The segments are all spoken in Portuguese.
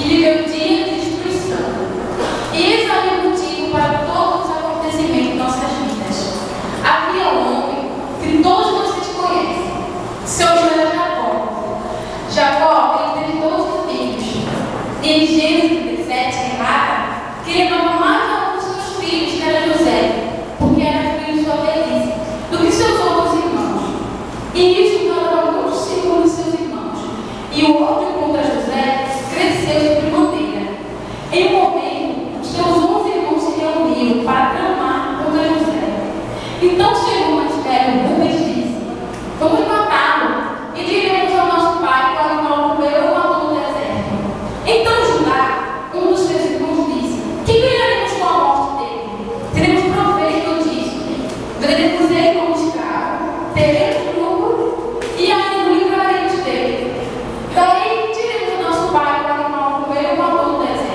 viveu dias de destruição. E eis aí o motivo para todos os acontecimentos de nossas vidas. Havia um homem que todos vocês conhecem. Seu nome era Jacó. Jacó, ele teve 12 filhos. E em Gênesis 17, Renata queria tomar mais um dos seus filhos, que era José, porque era filho de sua velhice, do que seus outros irmãos. E isso tornava muito seguro de seus irmãos. E o ódio contra José cresceu sobremaneira. Em um momento, os seus 11 irmãos se reuniram para tramar contra José. Então chegou o mais velho, Rubens, e disse: vamos matá-lo e diremos ao nosso pai para o mal comeu ou matou no deserto. Então Judá, um dos seus irmãos, disse: que ganharemos com a morte dele? Teremos proveito disso. Veremos ele como escravo, teremos lucro e ainda livraremos dele. Daí diremos ao nosso pai para o mal comeu ou matou no deserto.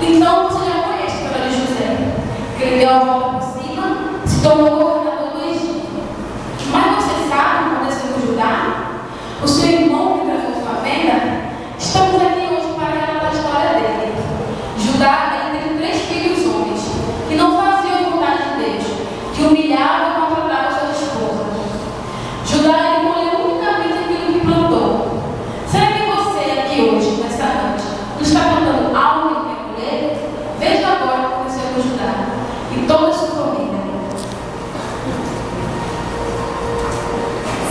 Então você já conhece a história de José, que ele deu a volta por cima, se tornou governador do Egito. Mas você sabe o que aconteceu com Judá? O seu irmão que trazou sua venda? Estamos aqui hoje para relatar a história dele. Judá teve 3 filhos homens, que não faziam a vontade de Deus, que humilhavam e maltratavam suas esposas. Judá colheu unicamente aquilo que plantou. Será que você aqui hoje, nesta noite, não está plantando algo que quer colher? Veja agora o que aconteceu com Judá e toda a sua família.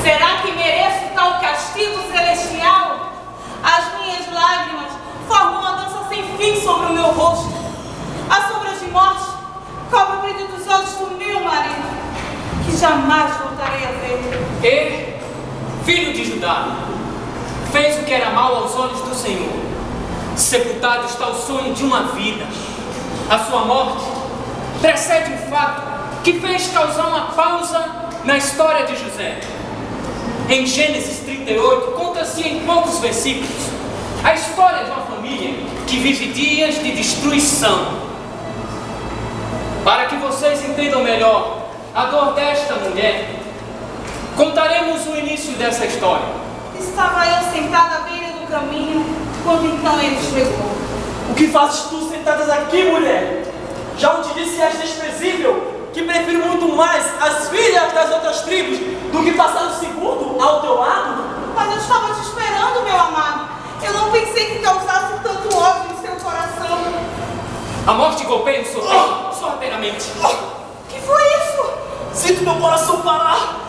Será que mereço tal castigo celestial? As minhas lágrimas formam uma dança sem fim sobre o meu rosto. As sombras de morte cobrem o brilho dos olhos do meu marido, que jamais voltarei a ver. E, filho de Judá, fez o que era mal aos olhos do Senhor. Sepultado está o sonho de uma vida. A sua morte precede um fato que fez causar uma pausa na história de José. Em Gênesis 38, conta-se em poucos versículos a história de uma família que vive dias de destruição. Para que vocês entendam melhor a dor desta mulher, contaremos o início dessa história. Estava eu sentada à beira do caminho, quando então ele chegou. O que fazes tu sentadas aqui, mulher? Já não te disse que és desprezível, que prefiro muito mais as filhas das outras tribos do que passar o segundo ao teu lado? Mas eu estava te esperando, meu amado. Eu não pensei que causasse tanto ódio em seu coração. A morte golpeia o seu sorrateiramente. Que foi isso? Sinto meu coração parar.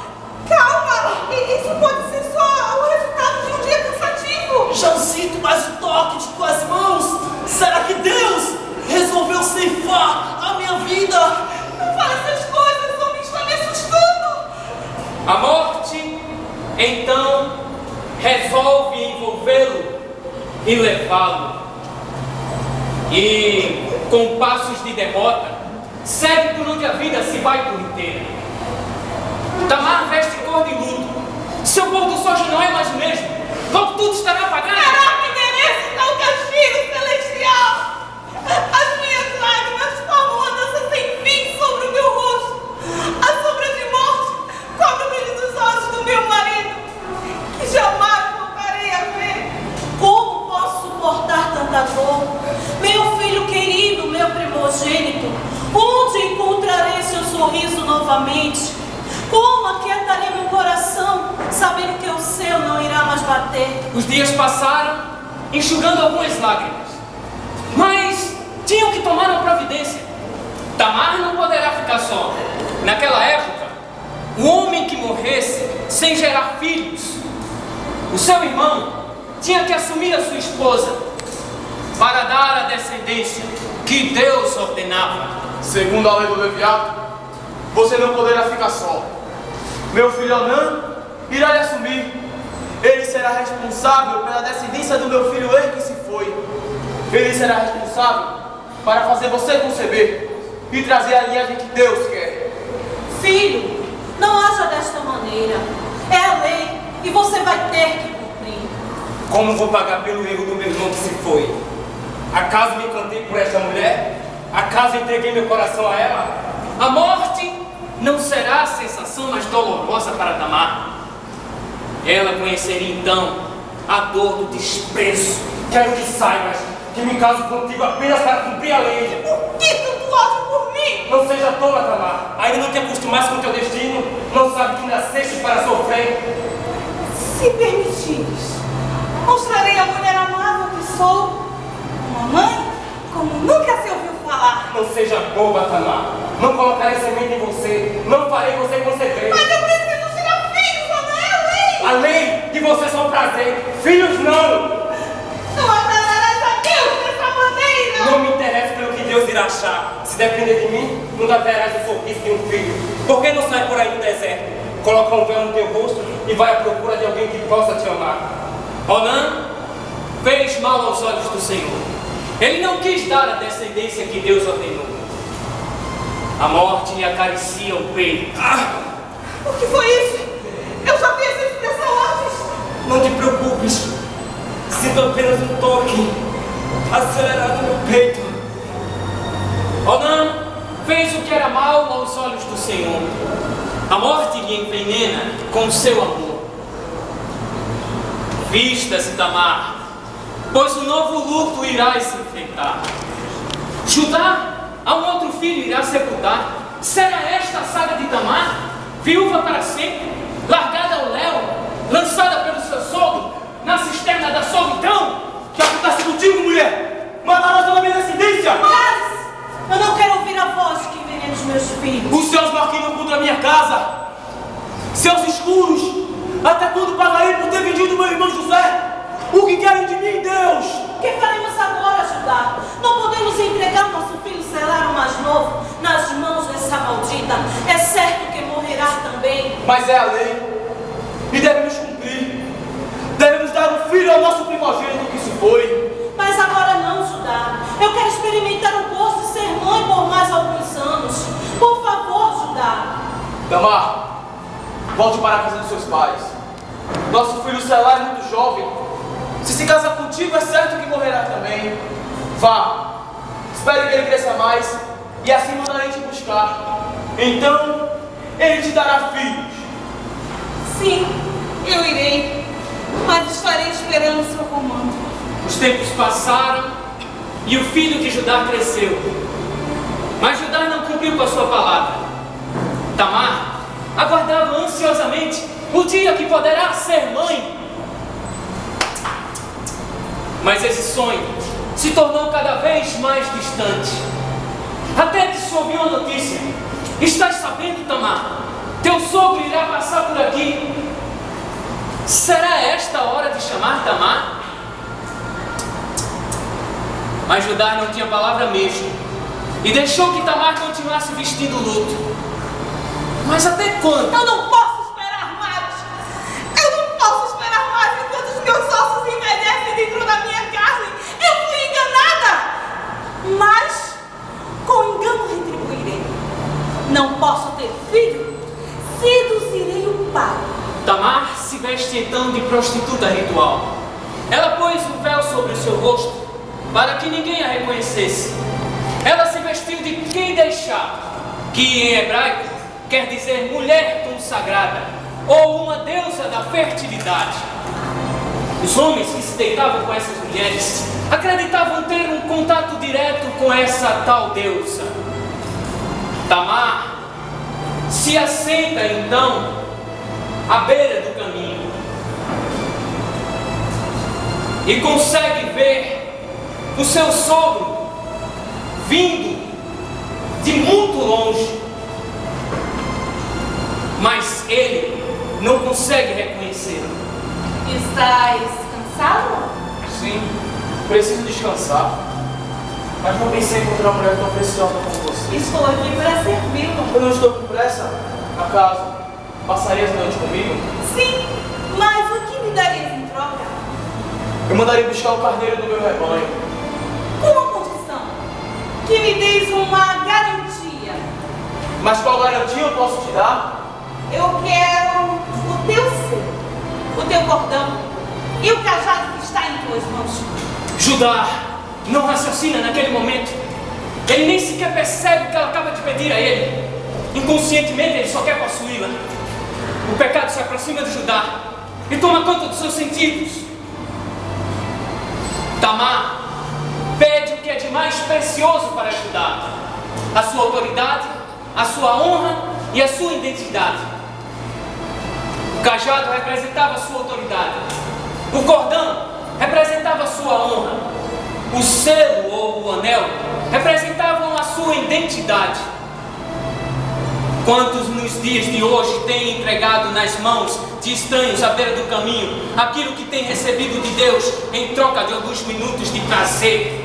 Calma! Isso pode ser só o resultado de um dia cansativo. Já não sinto mais o toque de tuas mãos. Será que Deus resolveu ceifar a minha vida? Não fale essas coisas, o homem está me assustando. A morte, então, resolve envolvê-lo e levá-lo. E, com passos de derrota, segue por onde a vida se vai por inteira. Tamar veste cor de luto. Seu pôr do sol já não é mais o mesmo. Logo tudo estará apagado. Será que merece tal castigo celestial? As minhas lágrimas formam uma dança sem fim sobre o meu rosto. A sombra de morte cobre o brilho dos olhos do meu marido, que jamais voltarei a ver. Como posso suportar tanta dor? Meu filho querido, meu primogênito, onde encontrarei seu sorriso novamente? Como aquietarei meu coração, sabendo que o seu não irá mais bater? Os dias passaram, enxugando algumas lágrimas. Mas tinham que tomar uma providência. Tamar não poderá ficar só. Naquela época, o homem que morresse sem gerar filhos, o seu irmão tinha que assumir a sua esposa para dar a descendência que Deus ordenava. Segundo a lei do Leviato, você não poderá ficar só. Meu filho Onã irá lhe assumir. Ele será responsável pela descendência do meu filho ele que se foi. Ele será responsável para fazer você conceber e trazer a linhagem que Deus quer. Filho, não haja desta maneira. É a lei e você vai ter que cumprir. Como vou pagar pelo erro do meu irmão que se foi? Acaso me encantei por esta mulher? Acaso entreguei meu coração a ela? A morte não será a sensação mais dolorosa para Tamar. Ela conheceria então a dor do desprezo. Quero que saibas que me caso contigo apenas para cumprir a lei. Por que tanto ódio por mim? Não seja tola, Tamar. Ainda não te acostumaste com o teu destino. Não sabe que nasceste para sofrer. Se permitires, mostrarei a mulher amável que sou. Uma mãe como nunca se ouviu falar. Não seja boba, Tamar. Não colocarei semente em você. Não farei você conceber. Mas eu preciso tirar filhos, ou não é a lei? A lei de você é só um prazer. Filhos não. Não agradarás a Deus dessa maneira. Não me interessa pelo que Deus irá achar. Se depender de mim, nunca verás o sorriso de um filho. Por que não sai por aí no deserto? Coloca um véu no teu rosto e vai à procura de alguém que possa te amar. Onã fez mal aos olhos do Senhor. Ele não quis dar a descendência que Deus ordenou. A morte lhe acaricia o peito. O que foi isso? Eu já vi essa expressão antes. Não te preocupes. Sinto apenas um toque acelerado no peito. Onã fez o que era mal aos olhos do Senhor. A morte lhe envenena com o seu amor. Vista-se, Tamar, pois um novo luto irás enfrentar. Judá a um outro filho irá sepultar. Será esta a saga de Tamar? Viúva para sempre, largada ao léu, lançada pelo seu sogro na cisterna da solidão? Que acontece contigo, mulher? Matarás toda a minha descendência! Mas eu não quero ouvir a voz que envenena os meus filhos. Os céus maquinam contra a minha casa. Céus escuros. Até quando pagarei por ter vendido meu irmão José? O que querem de mim, Deus? O que faremos agora, Judá? Não podemos entregar nosso filho Selar, o mais novo, nas mãos dessa maldita. É certo que morrerá também. Mas é a lei. E devemos cumprir. Devemos dar um filho ao nosso primogênito que se foi. Mas agora não, Judá. Eu quero experimentar o gosto de ser mãe por mais alguns anos. Por favor, Judá. Tamar, volte para a casa dos seus pais. Nosso filho Selar é muito jovem. Se casar contigo, é certo que morrerá também. Vá, espere que ele cresça mais e assim mandarei te buscar. Então, ele te dará filhos. Sim, eu irei. Mas estarei esperando o seu comando. Os tempos passaram e o filho de Judá cresceu. Mas Judá não cumpriu com a sua palavra. Tamar aguardava ansiosamente o dia que poderá ser mãe. Mas esse sonho se tornou cada vez mais distante. Até que se ouviu a notícia. Estás sabendo, Tamar? Teu sogro irá passar por aqui. Será esta a hora de chamar Tamar? Mas Judá não tinha palavra mesmo. E deixou que Tamar continuasse vestindo luto. Mas até quando? Eu não posso esperar mais. Eu não posso esperar mais enquanto os meus ossos envelhecem dentro da minha carne. Eu fui enganada. Mas com engano retribuirei. Não posso ter filho. Seduzirei o pai. Tamar se veste então de prostituta ritual. Ela pôs um véu sobre o seu rosto para que ninguém a reconhecesse. Ela se vestiu de quem deixar, que em hebraico quer dizer mulher consagrada ou uma deusa da fertilidade. Os homens que se deitavam com essas mulheres acreditavam ter um contato direto com essa tal deusa. Tamar se assenta então à beira do caminho e consegue ver o seu sogro vindo de muito longe, mas ele não consegue reconhecê-lo. Estás cansado? Sim, preciso descansar. Mas não pensei em encontrar uma mulher tão preciosa como você. Estou aqui para servi-lo. Eu não estou com pressa. Acaso passarias a noite comigo? Sim, mas o que me darias em troca? Eu mandaria buscar o carneiro do meu rebanho. Com uma condição. Que me deis uma garantia. Mas qual garantia eu posso te dar? Eu quero o teu ser, o teu cordão e o cajado que está em tuas mãos. Judá não raciocina naquele momento. Ele nem sequer percebe o que ela acaba de pedir a ele. Inconscientemente ele só quer possuí-la. O pecado se aproxima de Judá e toma conta dos seus sentidos. Tamar pede o que é de mais precioso para Judá: a sua autoridade, a sua honra e a sua identidade. O cajado representava a sua autoridade, o cordão representava a sua honra, o selo ou o anel representavam a sua identidade. Quantos nos dias de hoje têm entregado nas mãos de estranhos à beira do caminho aquilo que têm recebido de Deus em troca de alguns minutos de prazer?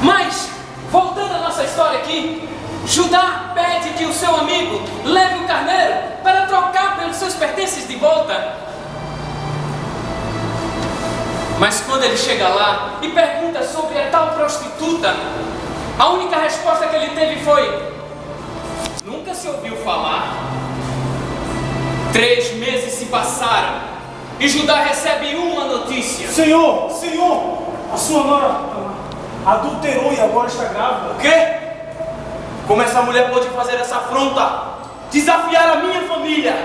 Mas, voltando à nossa história aqui, Judá pede que o seu amigo leve o carneiro para trocar pelos seus pertences de volta. Mas quando ele chega lá e pergunta sobre a tal prostituta, a única resposta que ele teve foi: nunca se ouviu falar. 3 meses se passaram e Judá recebe uma notícia. Senhor, a sua nora adulterou e agora está grávida. O quê? Como essa mulher pode fazer essa afronta? Desafiar a minha família?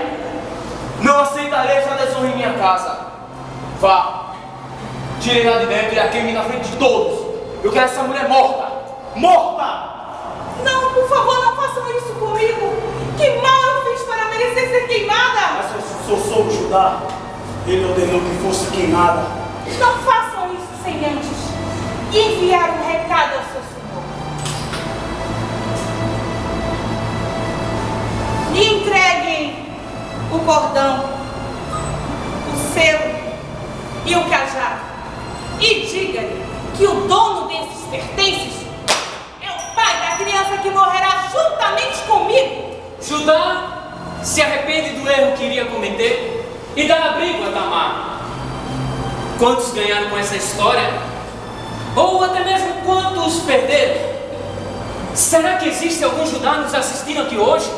Não aceitarei essa desonra em minha casa. Vá, tirei-la de dentro e a queime na frente de todos. Eu quero essa mulher morta. Morta! Não, por favor, não façam isso comigo. Que mal eu fiz para merecer ser queimada? Mas se eu sou o Judá, ele ordenou que fosse queimada. Não façam isso sem antes enviar um recado ao seu senhor. E entreguem o cordão, o selo e o cajado. E diga-lhe que o dono desses pertences é o pai da criança que morrerá juntamente comigo. Judá se arrepende do erro que iria cometer e dá abrigo a Tamar. Quantos ganharam com essa história? Ou até mesmo quantos perderam? Será que existe algum Judá nos assistindo aqui hoje?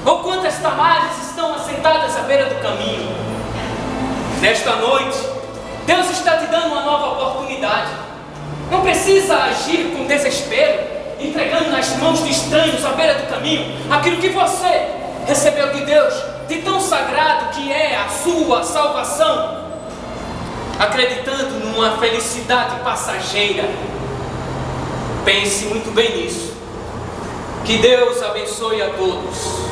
Ou quantas Tamares estão assentadas à beira do caminho? Nesta noite, Deus está te dando uma nova oportunidade. Não precisa agir com desespero, entregando nas mãos de estranhos à beira do caminho aquilo que você recebeu de Deus, de tão sagrado que é a sua salvação, acreditando numa felicidade passageira. Pense muito bem nisso. Que Deus abençoe a todos.